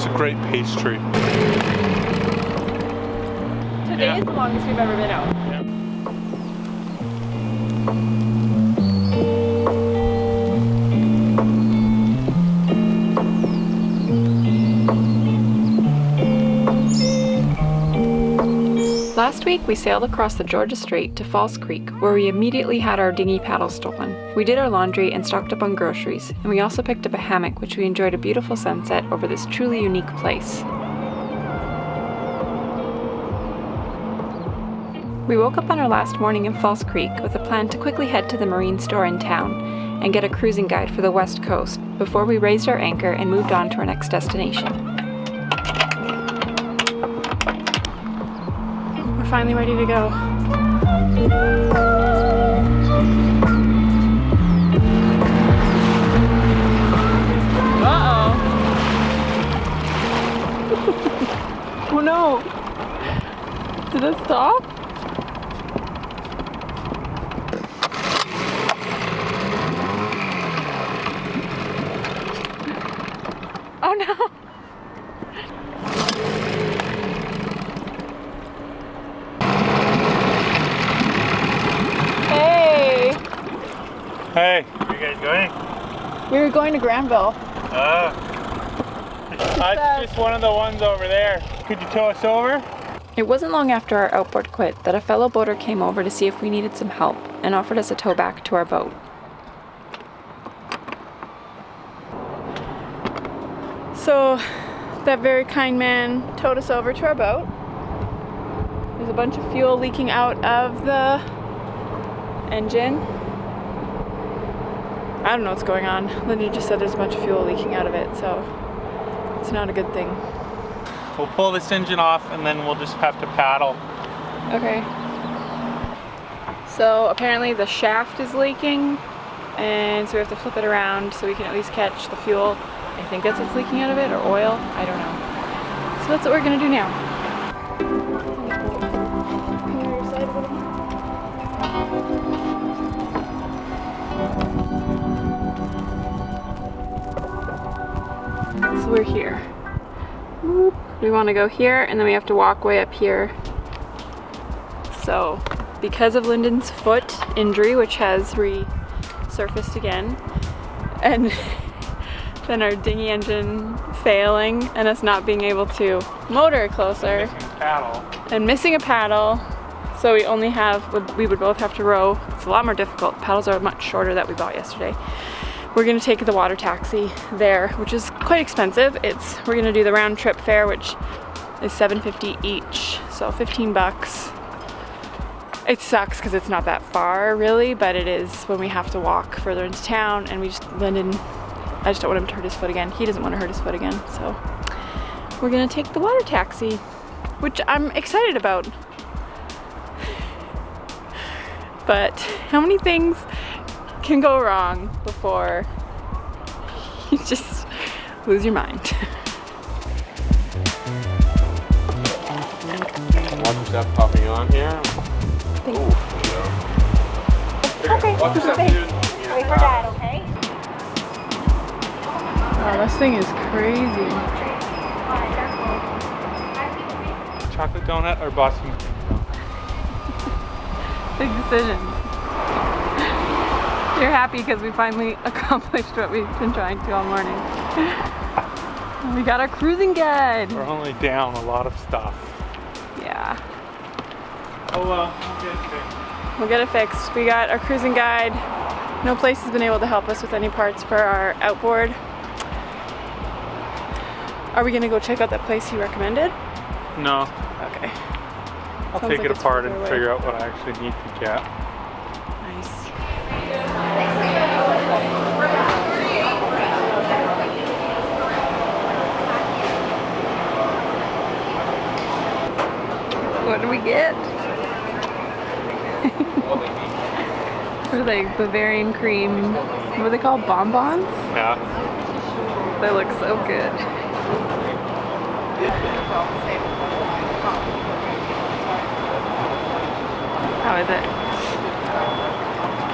It's a great pastry. Today is the longest we've ever been out. Last week we sailed across the Georgia Strait to False Creek, where we immediately had our dinghy paddle stolen. We did our laundry and stocked up on groceries, and we also picked up a hammock, which we enjoyed a beautiful sunset over this truly unique place. We woke up on our last morning in False Creek with a plan to quickly head to the marine store in town and get a cruising guide for the west coast before we raised our anchor and moved on to our next destination. We're finally ready to go. Uh-oh. Oh no. Did it stop? Oh no. Hey. Where are you guys going? We were going to Granville. That's just one of the ones over there. Could you tow us over? It wasn't long after our outboard quit that a fellow boater came over to see if we needed some help and offered us a tow back to our boat. So that very kind man towed us over to our boat. There's a bunch of fuel leaking out of the engine. I don't know what's going on. Lyndon just said there's a bunch of fuel leaking out of it, so it's not a good thing. We'll pull this engine off and then we'll just have to paddle. Okay. So apparently the shaft is leaking, and so we have to flip it around so we can at least catch the fuel. I think that's what's leaking out of it, or oil. I don't know. So that's what we're gonna do now. So we're here. We want to go here, and then we have to walk way up here. So because of Lyndon's foot injury, which has resurfaced again, and then our dinghy engine failing and us not being able to motor closer and missing a paddle, so we would both have to row. It's a lot more difficult. Paddles are much shorter that we bought yesterday. We're gonna take the water taxi there, which is quite expensive. We're gonna do the round trip fare, which is $7.50 each, so 15 bucks. It sucks because it's not that far really, but it is when we have to walk further into town, and I just don't want him to hurt his foot again. He doesn't want to hurt his foot again, so we're gonna take the water taxi, which I'm excited about. But how many things can go wrong before you just lose your mind? Watch that puppy on here. Okay. Watch that dude. Wait for Dad, okay? Wow, this thing is crazy. Chocolate donut or Boston? Big decisions. You're happy because we finally accomplished what we've been trying to all morning. We got our cruising guide. We're only down a lot of stuff. Yeah. Oh well, we'll get it fixed. We'll get it fixed. We got our cruising guide. No place has been able to help us with any parts for our outboard. Are we gonna go check out that place you recommended? No. Okay. I'll Sounds take like it it's apart further and away. figure out what I actually need to get. Nice. What do we get? What are they? Bavarian cream. What are they called? Bonbons? Yeah. They look so good. How is it?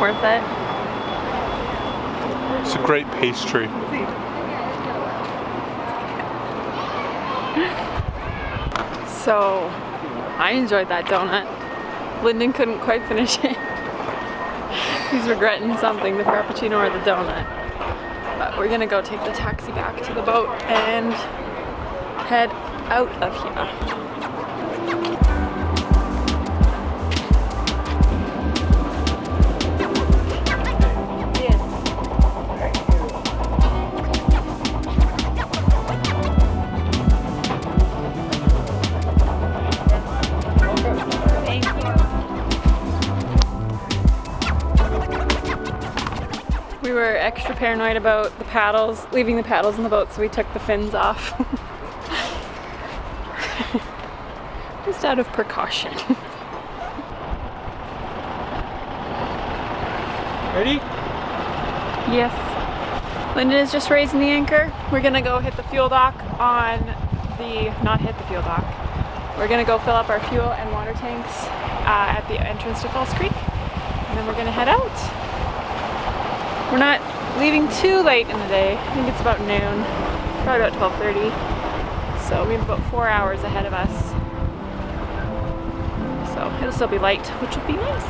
Worth it? It's a great pastry. So I enjoyed that donut. Lyndon couldn't quite finish it. He's regretting something, the frappuccino or the donut. But we're gonna go take the taxi back to the boat and head out of here. We were extra paranoid about the paddles, leaving the paddles in the boat, so we took the fins off. Just out of precaution. Ready? Yes. Lyndon is just raising the anchor. We're gonna go hit the fuel dock on the, not hit the fuel dock. We're gonna go fill up our fuel and water tanks at the entrance to False Creek, and then we're gonna head out. We're not leaving too late in the day. I think it's about noon, probably about 12:30. So we have about 4 hours ahead of us. So it'll still be light, which will be nice.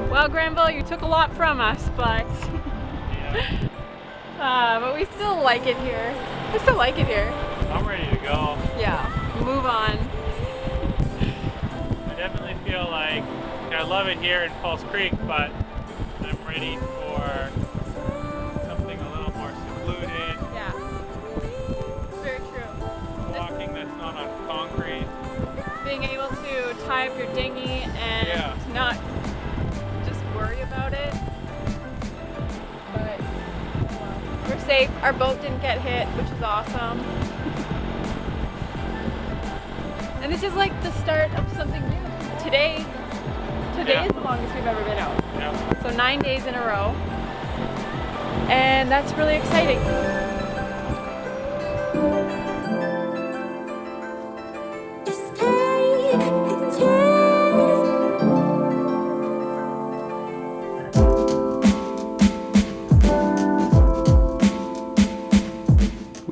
Well, Granville, you took a lot from us, but but we still like it here. I still like it here. I'm ready to go. Yeah, move on. I definitely feel like I love it here in False Creek, but I'm ready for something a little more secluded. Yeah, very true. Walking that's not on concrete. Being able to tie up your dinghy and not just worry about it. But we're safe. Our boat didn't get hit, which is awesome. And this is like the start of something new. Today is the longest we've ever been out. Yeah. So 9 days in a row. And that's really exciting.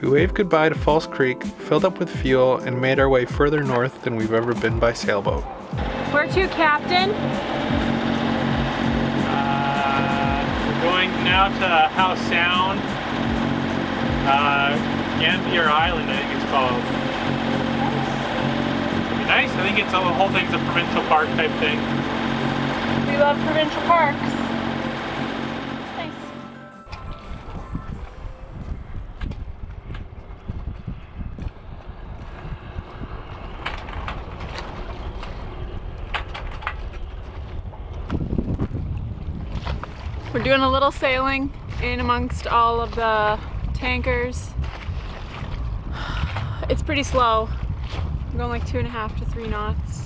We waved goodbye to False Creek, filled up with fuel, and made our way further north than we've ever been by sailboat. Where to, Captain? We're going now to Howe Sound, Gambier Island, I think it's called. It'd be nice. I think it's the whole thing's a provincial park type thing. We love provincial parks. Nice. We're doing a little sailing in amongst all of the tankers. It's pretty slow. We're going like 2.5 to 3 knots.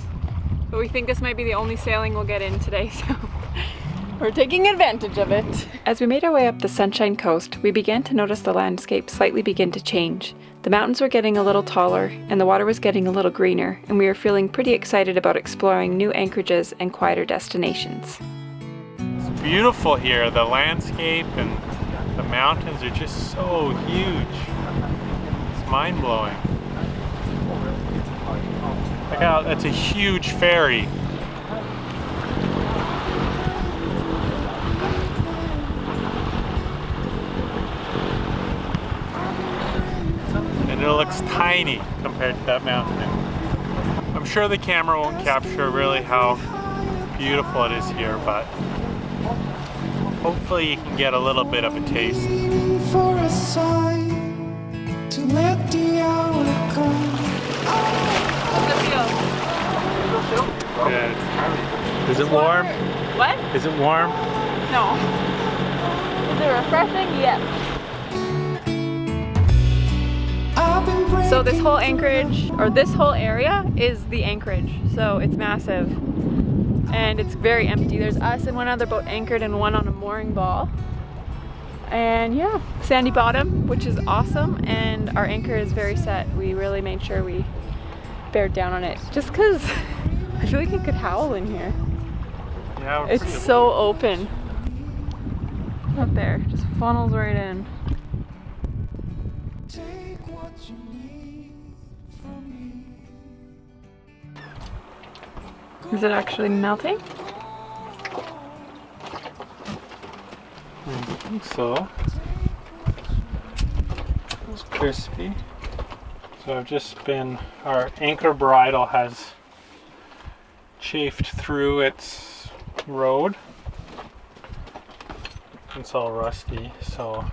But we think this might be the only sailing we'll get in today, so we're taking advantage of it. As we made our way up the Sunshine Coast, we began to notice the landscape slightly begin to change. The mountains were getting a little taller, and the water was getting a little greener, and we were feeling pretty excited about exploring new anchorages and quieter destinations. It's beautiful here. The landscape and the mountains are just so huge. It's mind-blowing. Look out, that's a huge ferry. And it looks tiny compared to that mountain. I'm sure the camera won't capture really how beautiful it is here, but hopefully you can get a little bit of a taste. For a sign to let the hour come. How's it feel? Good. Is it warm? What? Is it warm? No. Is it refreshing? Yes. So this whole anchorage, or this whole area, is the anchorage. So it's massive. And it's very empty. There's us and one other boat anchored and one on a mooring ball. And yeah, sandy bottom. which is awesome, and our anchor is very set. We really made sure we bared down on it, just because I feel like it could howl in here. Yeah, It's so open. Up there, just funnels right in. Take what you need from me. Is it actually melting? I think so. It's crispy. So I've just been, our anchor bridle has chafed through its road. It's all rusty, so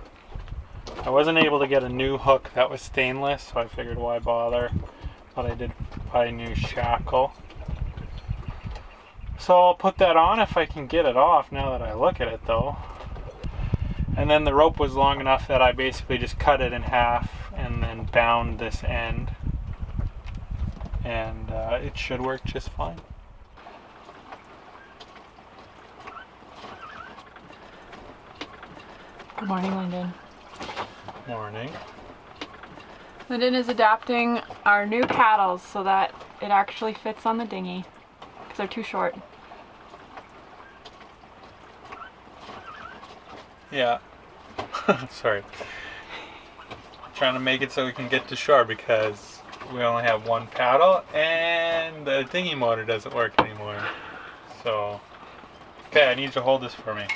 I wasn't able to get a new hook that was stainless, so I figured why bother, but I did buy a new shackle. So I'll put that on if I can get it off now that I look at it though. And then the rope was long enough that I basically just cut it in half and then bound this end, and it should work just fine. Good morning, Lyndon. Morning. Lyndon is adapting our new paddles so that it actually fits on the dinghy, because they're too short. Yeah. Sorry. Trying to make it so we can get to shore because we only have one paddle and the dinghy motor doesn't work anymore. So, okay, I need you to hold this for me.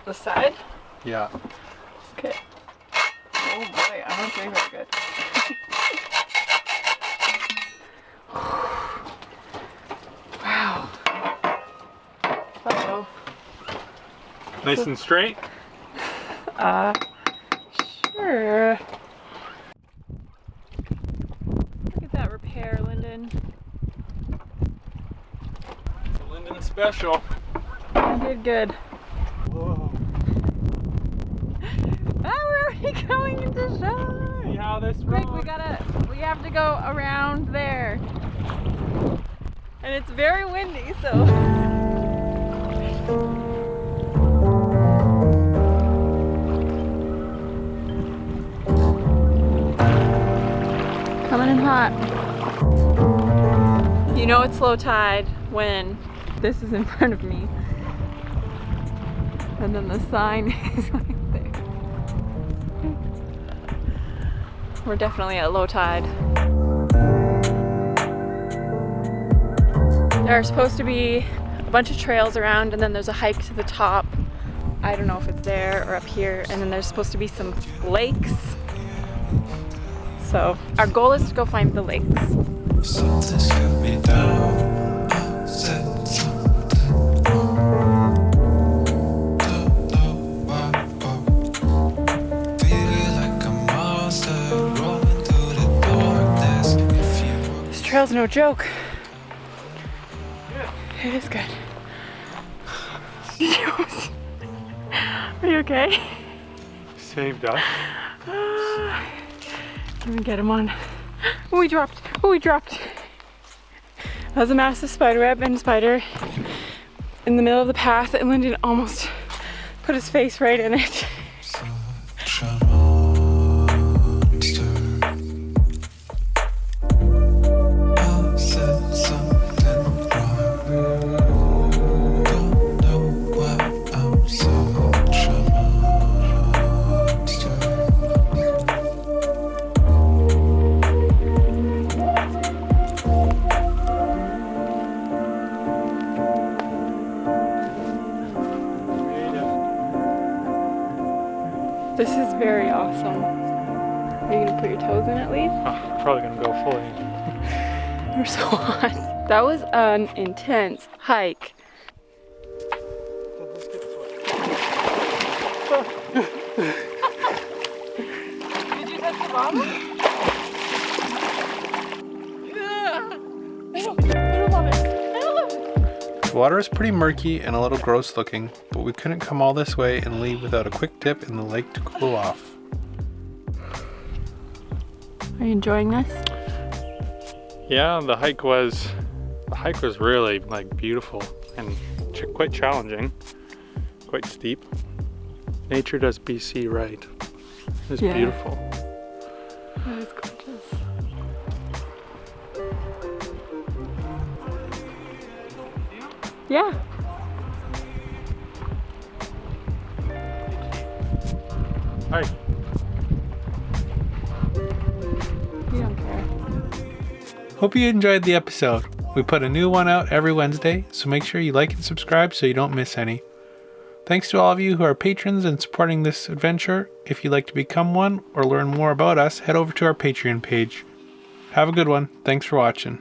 The side? Yeah. Okay. Oh boy, I'm not doing very good. Wow. Uh-oh. Nice and straight? Sure. Look at that repair, Lyndon. Lyndon special. You did good. Whoa. Ah, we're already going into shore. See how this Quick, road- we have to go around there. And it's very windy, so. Coming in hot. You know it's low tide when this is in front of me. And then the sign is right there. We're definitely at low tide. There are supposed to be a bunch of trails around, and then there's a hike to the top. I don't know if it's there or up here. And then there's supposed to be some lakes. So our goal is to go find the lakes. Something's got me down. I said something wrong. Don't know why. Feeling like a monster rolling through the darkness. If you This trail's no joke. It is good. Are you okay? Saved us. Let me get him on. Oh, he dropped. Oh, he dropped. That was a massive spider web and spider in the middle of the path, and Lyndon almost put his face right in it. such a monster. I said something wrong. Don't know why I'm such a monster. This is very awesome. Are you gonna put your toes in at least? Probably gonna go fully. We're so hot. That was an intense hike. Did you touch the bottom? I don't love it. I don't love it. The water is pretty murky and a little gross looking, but we couldn't come all this way and leave without a quick dip in the lake to cool off. Are you enjoying this? Yeah, the hike was really like beautiful and quite challenging, quite steep. Nature does BC right. It's Yeah. beautiful. That is gorgeous. Yeah. Hi. You don't care. Hope you enjoyed the episode. We put a new one out every Wednesday, so make sure you like and subscribe so you don't miss any. Thanks to all of you who are patrons and supporting this adventure. If you'd like to become one or learn more about us, head over to our Patreon page. Have a good one. Thanks for watching.